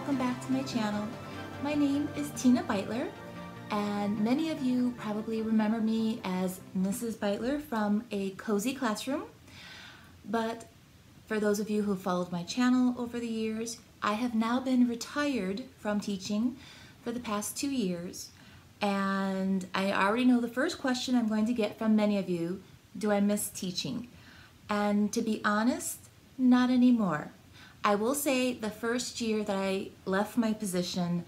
welcome back to my channel. My name is Tina Beitler, and many of you probably remember me as Mrs. Beitler from A Cozy Classroom. But for those of you who followed my channel over the years, I have now been retired from teaching for the past 2 years. And I already know the first question I'm going to get from many of you: do I miss teaching? And to be honest, not anymore. I will say the first year that I left my position,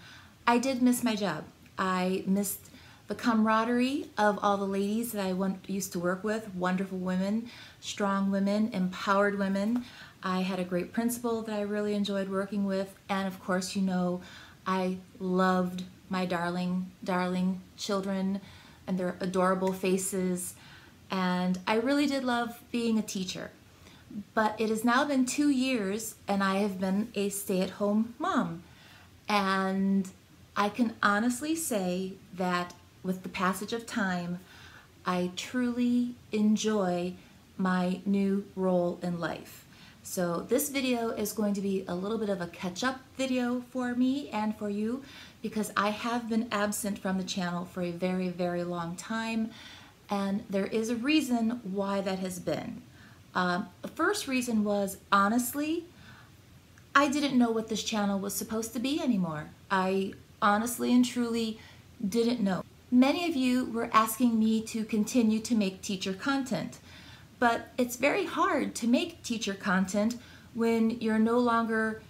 I did miss my job. I missed the camaraderie of all the ladies that I used to work with, wonderful women, strong women, empowered women. I had a great principal that I really enjoyed working with, and of course, you know, I loved my darling children and their adorable faces, and I really did love being a teacher. But it has now been 2 years and I have been a stay-at-home mom. And I can honestly say that with the passage of time, I truly enjoy my new role in life. So this video is going to be a little bit of a catch-up video for me and for you, because I have been absent from the channel for a very, very long time. And there is a reason why that has been. The first reason was, honestly, I didn't know what this channel was supposed to be anymore. I honestly and truly didn't know. Many of you were asking me to continue to make teacher content, but it's very hard to make teacher content when you're no longer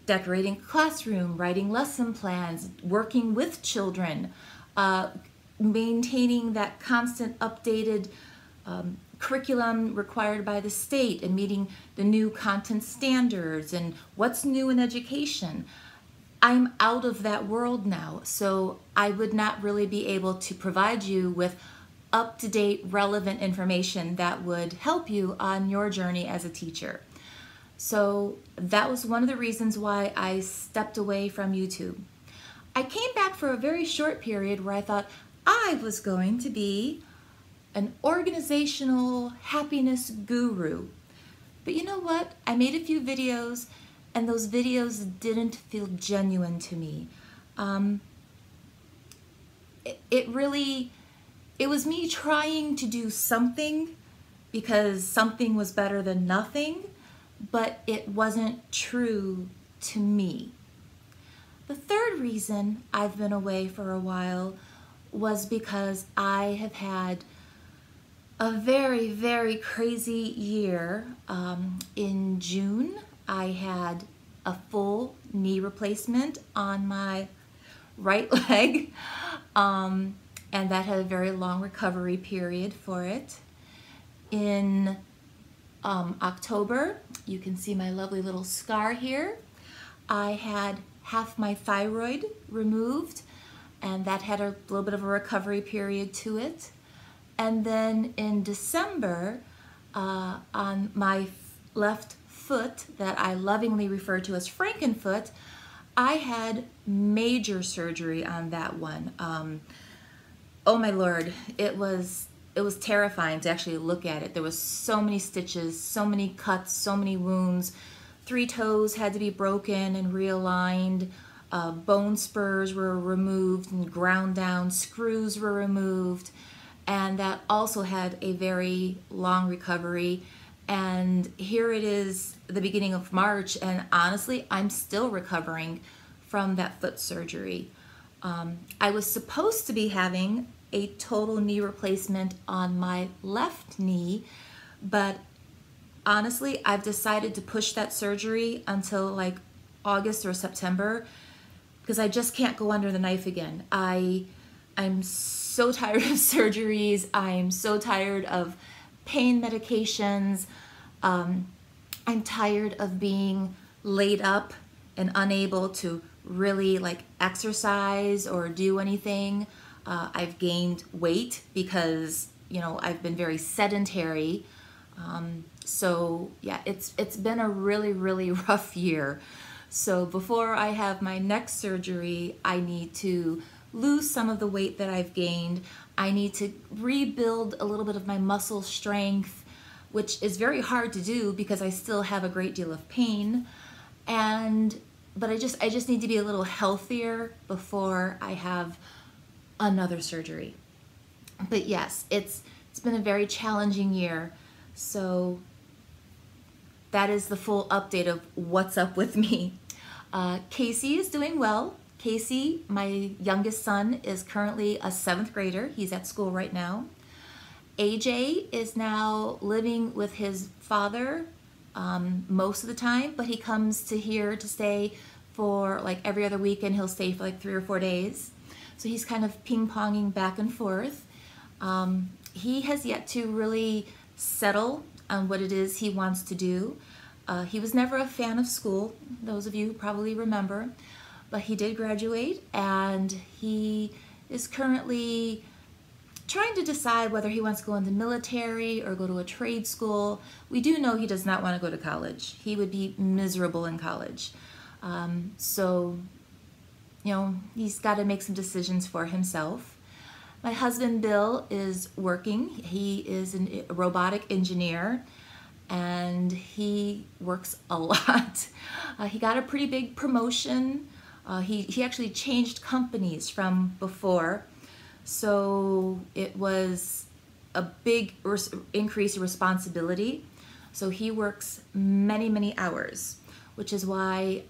decorating a classroom, writing lesson plans, working with children, maintaining that constant updated curriculum required by the state and meeting the new content standards and what's new in education. I'm out of that world now, so I would not really be able to provide you with up-to-date, relevant information that would help you on your journey as a teacher. So that was one of the reasons why I stepped away from YouTube. I came back for a very short period where I thought I was going to be an organizational happiness guru. But you know what? I made a few videos and those videos didn't feel genuine to me. It was me trying to do something because something was better than nothing, but it wasn't true to me. The third reason I've been away for a while was because I have had a very, very crazy year. In June, I had a full knee replacement on my right leg, and that had a very long recovery period for it. In October, you can see my lovely little scar here. I had half my thyroid removed, and that had a little bit of a recovery period to it. And then in December, on my left foot that I lovingly refer to as Frankenfoot, I had major surgery on that one. Oh my Lord, it was terrifying to actually look at it. There was so many stitches, so many cuts, so many wounds. 3 toes had to be broken and realigned. Bone spurs were removed and ground down. Screws were removed. And that also had a very long recovery. And here it is, the beginning of March, and honestly, I'm still recovering from that foot surgery. I was supposed to be having a total knee replacement on my left knee, but honestly, I've decided to push that surgery until like August or September, because I just can't go under the knife again. I'm so tired of surgeries. I'm so tired of pain medications. I'm tired of being laid up and unable to really like exercise or do anything. I've gained weight because, you know, I've been very sedentary. So yeah, it's been a really, really rough year. So before I have my next surgery, I need to lose some of the weight that I've gained. I need to rebuild a little bit of my muscle strength, which is very hard to do because I still have a great deal of pain. And but I just need to be a little healthier before I have another surgery. But yes, it's been a very challenging year. So that is the full update of what's up with me. Casey is doing well. Casey, my youngest son, is currently a 7th grader. He's at school right now. AJ is now living with his father most of the time, but he comes to here to stay for like every other weekend. He'll stay for like 3 or 4 days. So he's kind of ping-ponging back and forth. He has yet to really settle on what it is he wants to do. He was never a fan of school, those of you probably remember, but he did graduate, and he is currently trying to decide whether he wants to go in the military or go to a trade school. We do know he does not want to go to college. He would be miserable in college. So, you know, he's got to make some decisions for himself. My husband, Bill, is working. He is a robotic engineer, and he works a lot. He got a pretty big promotion. He actually changed companies from before, so it was a big increase in responsibility. So he works many, many hours, which is why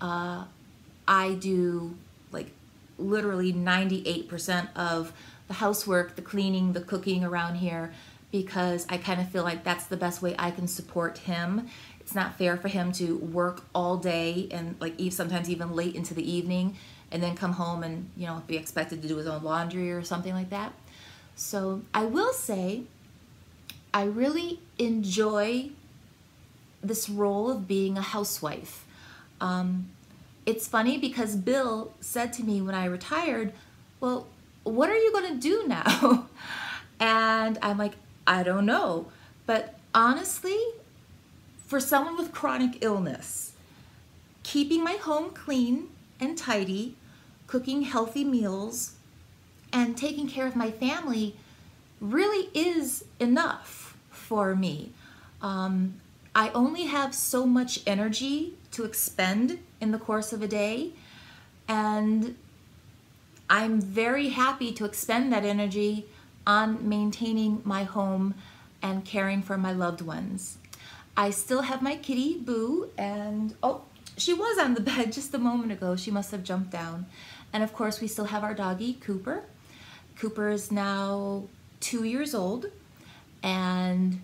I do like literally 98% of the housework, the cleaning, the cooking around here, because I kind of feel like that's the best way I can support him. It's not fair for him to work all day and like sometimes even late into the evening and then come home and, you know, be expected to do his own laundry or something like that. So I will say I really enjoy this role of being a housewife. It's funny because Bill said to me when I retired, well, what are you going to do now? And I'm like, I don't know. But honestly, for someone with chronic illness, keeping my home clean and tidy, cooking healthy meals, and taking care of my family really is enough for me. I only have so much energy to expend in the course of a day, and I'm very happy to expend that energy on maintaining my home and caring for my loved ones. I still have my kitty, Boo, and oh, she was on the bed just a moment ago. She must have jumped down. And of course, we still have our doggy, Cooper. Cooper is now 2 years old, and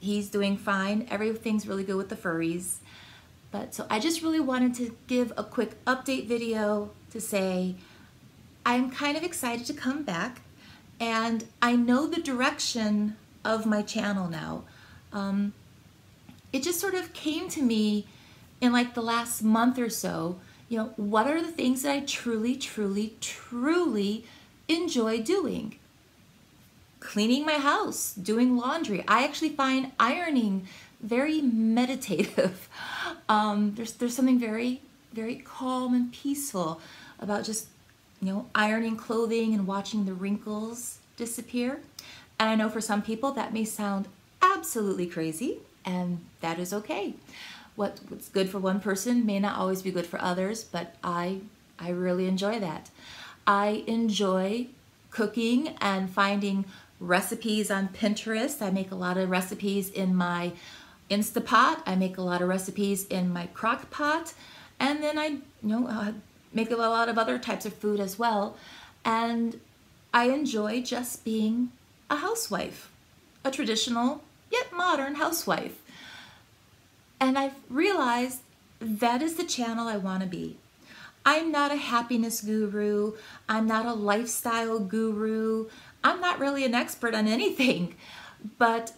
he's doing fine. Everything's really good with the furries. But so I just really wanted to give a quick update video to say I'm kind of excited to come back, and I know the direction of my channel now. It just sort of came to me in like the last month or so, you know, what are the things that I truly, truly, truly enjoy doing? Cleaning my house, doing laundry. I actually find ironing very meditative. There's something very, very calm and peaceful about just, you know, ironing clothing and watching the wrinkles disappear. And I know for some people that may sound absolutely crazy, and that is okay. What's good for one person may not always be good for others, but I really enjoy that. I enjoy cooking and finding recipes on Pinterest. I make a lot of recipes in my Instapot. I make a lot of recipes in my crock pot, and then I make a lot of other types of food as well. And I enjoy just being a housewife, a traditional yet modern housewife. And I've realized that is the channel I want to be. I'm not a happiness guru. I'm not a lifestyle guru. I'm not really an expert on anything. But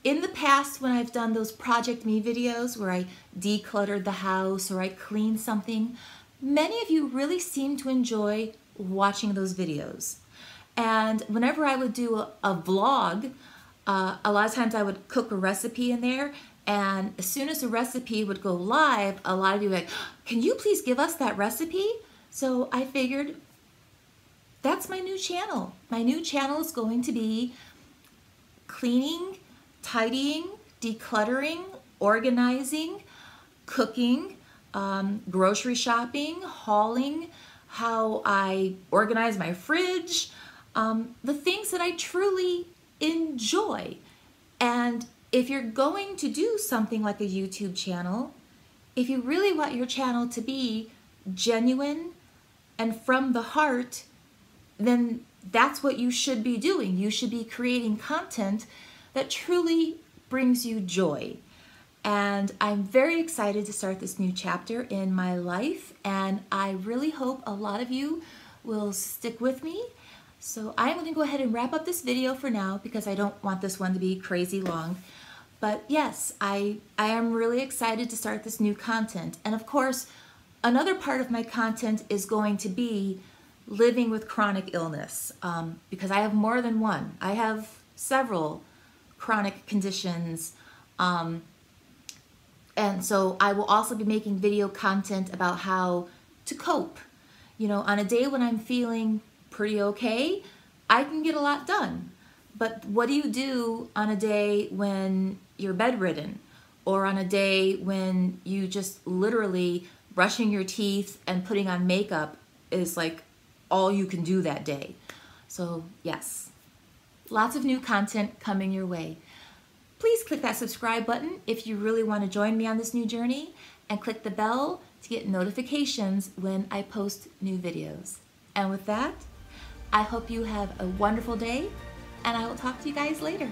in the past, when I've done those Project Me videos where I decluttered the house or I cleaned something, many of you really seem to enjoy watching those videos. And whenever I would do a vlog, a lot of times I would cook a recipe in there, and as soon as the recipe would go live, a lot of you were like, can you please give us that recipe? So I figured that's my new channel. My new channel is going to be cleaning, tidying, decluttering, organizing, cooking, grocery shopping, hauling, how I organize my fridge, the things that I truly enjoy. And if you're going to do something like a YouTube channel, if you really want your channel to be genuine and from the heart, then that's what you should be doing. You should be creating content that truly brings you joy. And I'm very excited to start this new chapter in my life, and I really hope a lot of you will stick with me. So I'm going to go ahead and wrap up this video for now because I don't want this one to be crazy long. But yes, I am really excited to start this new content. And of course, another part of my content is going to be living with chronic illness, because I have more than one. I have several chronic conditions, and so I will also be making video content about how to cope. You know, on a day when I'm feeling pretty okay, I can get a lot done. But what do you do on a day when you're bedridden, or on a day when you just literally brushing your teeth and putting on makeup is like all you can do that day? So yes, lots of new content coming your way. Please click that subscribe button if you really want to join me on this new journey, and click the bell to get notifications when I post new videos. And with that, I hope you have a wonderful day, and I will talk to you guys later.